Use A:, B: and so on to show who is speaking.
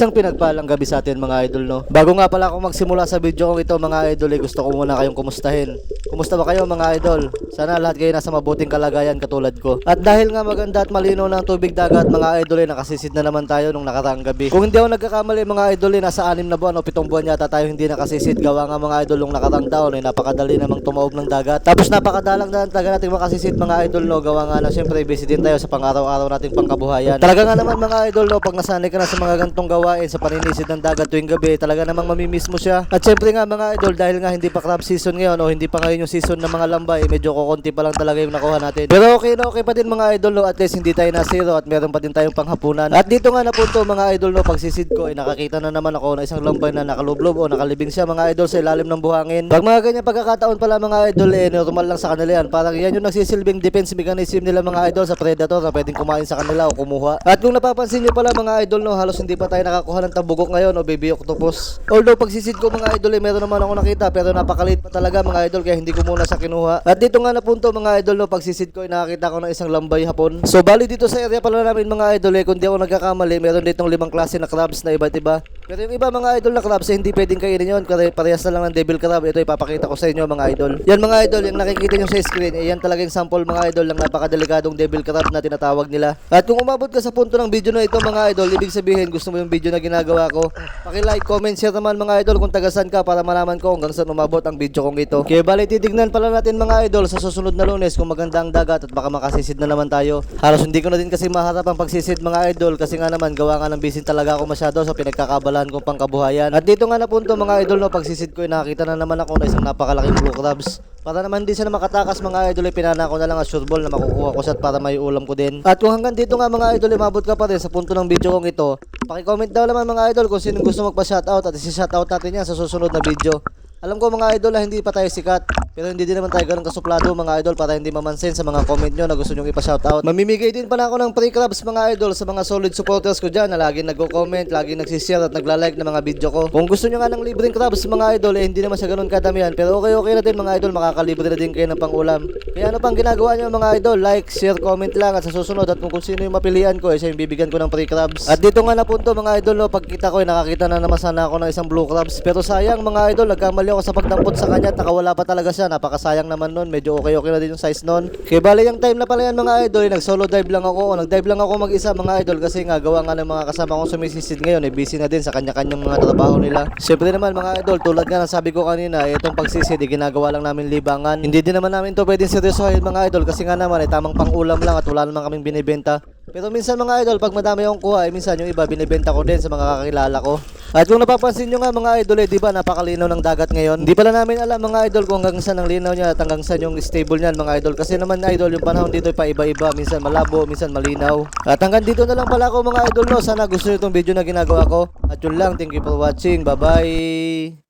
A: Isang pinagpalang gabi sa atin mga idol no. Bago nga pala ako magsimula sa video kong ito mga idol, gusto ko muna kayong kumustahin. Kumusta ba kayo mga idol? Sana lahat kayo nasa mabuting kalagayan katulad ko. At dahil nga maganda at malinaw ng tubig dagat mga idol, nakasisid na naman tayo nung nakaraang gabi. Kung hindi ako nagkakamali mga idol, nasa 6 na buwan o 7 buwan yata tayo hindi nakasisid. Gawa nga mga idol nung nakarang taon napakadali namang tumaob ng dagat. Tapos napakadalang na talaga natin makasisid mga idol no. Gawa nga na syempre busy din tayo sa pang-araw-araw nating pangkabuhayan. Talaga nga naman mga idol no, pag nasanay ka na sa mga gantong gawain sa paninisid ng dagat tuwing gabi, talaga namang mamimiss mo siya. At syempre nga mga idol, dahil nga hindi pa crab season ngayon o hindi pa ngayon yung season ng mga lambay, medyo kukunti pa lang talaga yung nakuha natin. Pero okay na okay pa din mga idol no, at least hindi tayo na zero at meron pa din tayong panghapunan. At dito nga napunto mga idol no, pagsisid ko nakakita na naman ako ng isang lambay na nakalublob o nakalibing siya mga idol sa ilalim ng buhangin. Pag mga ganyan pagkakataon pala mga idol, normal lang sa kanila yan. Parang yan yung nagsisilbing defense mechanism nila mga idol sa predator na pwedeng kumain sa kanila o kumuha. At kung napapansin nyo pala mga idol no, halos hindi pa tayo nakakuha ng tabugok ngayon o baby octopus. Although pagsisid ko mga idol meron naman ako nakita, pero napakalit pa talaga mga idol, kaya hindi ko muna sa kinuha. At dito nga napunto mga idol no, pagsisid ko nakakita ko ng isang lambay hapon. So bali dito sa area pala namin mga idol kung di ako nagkakamali, meron ditong 5 klase na crabs na iba't iba. Pero yung iba mga idol na crabs hindi pwedeng kainin yun, parehas na lang ng devil crab. Ito ipapakita ko sa inyo mga idol. Yan mga idol, yung nakikita nyo sa screen, yan talagang sample mga idol ng napakadelikadong devil crab na tinatawag nila. At kung umabot ka sa punto ng video na ito mga idol, ibig sabihin gusto mo yung video na ginagawa ko, paki-like, comment, share naman mga idol kung tagasan ka para malaman ko hanggang saan umabot ang video kong ito. Kaya bali titignan pala natin mga idol sa susunod na Lunes kung maganda ang dagat at baka makasisid na naman tayo. Halos hindi ko na din kasi maharap ang pagsisid mga idol kasi nga naman gawa nga ng busy talaga ako masyado sa pinagkakabalahan kong pangkabuhayan. At dito nga napunto mga idol no, pagsisid ko nakita na naman ako na isang napakalaking blue crabs. Para naman hindi siya na makatakas mga idol, pinana ko na lang ang sure ball na makukuha ko siya para may ulam ko din. At kung hanggang dito nga mga idol, mabot ka pa rin sa punto ng video kong ito, paki-comment daw naman mga idol kung sino gusto magpa-shoutout at isi-shoutout natin yan sa susunod na video. Alam ko mga idol hindi pa tayo sikat, pero hindi din naman tayo ganun kasuplado mga idol para hindi mamansin sa mga comment nyo na gusto nyo ipa-shoutout. Mamimigay din pala ako ng free crabs mga idol sa mga solid supporters ko dyan na laging nagko-comment, laging nagsishare at nagla-like ng mga video ko. Kung gusto nyo nga ng libreng crabs mga idol, hindi naman siya ganun kadamihan, pero okay na din mga idol, makakalibre na din kayo ng pang-ulam. Kaya ano pang ginagawa nyo mga idol, like, share, comment lang at sa susunod at kung sino yung mapilian ko, siya yung bibigyan ko ng free crabs. At dito nga napunto mga idol, no, pagkita ko nakakita na naman sana ako ng isang blue crabs, pero sayang mga idol, nagkamali ako sa pagdampot sa kanya at nakawala pa talaga siya. Napakasayang naman nun, medyo okay na din yung size nun. Kaya bali yung time na pala yan mga idol, nag-solo dive lang ako, nag-dive lang ako mag-isa mga idol kasi nga gawa nga ng mga kasama kong sumisisid ngayon, busy na din sa kanya-kanyang mga trabaho nila. Siyempre naman mga idol, tulad nga ng sabi ko kanina, itong pagsisid ginagawa lang namin libangan. Hindi din naman namin to pwedeng seryosohin mga idol kasi nga naman tamang pang-ulam lang at wala naman kaming binibenta. Pero minsan mga idol, pag madami akong kuha, minsan yung iba binibenta ko din sa mga kakilala ko. At kung napapansin nyo nga mga idol, di ba napakalinaw ng dagat ngayon? Di pala namin alam mga idol kung hanggang saan ang linaw niya at hanggang saan yung stable niyan mga idol. Kasi naman idol, yung panahon dito pa iba-iba, minsan malabo, minsan malinaw. At hanggang dito na lang pala ako mga idol no. Sana gusto nyo itong video na ginagawa ko. At yun lang, thank you for watching, bye bye.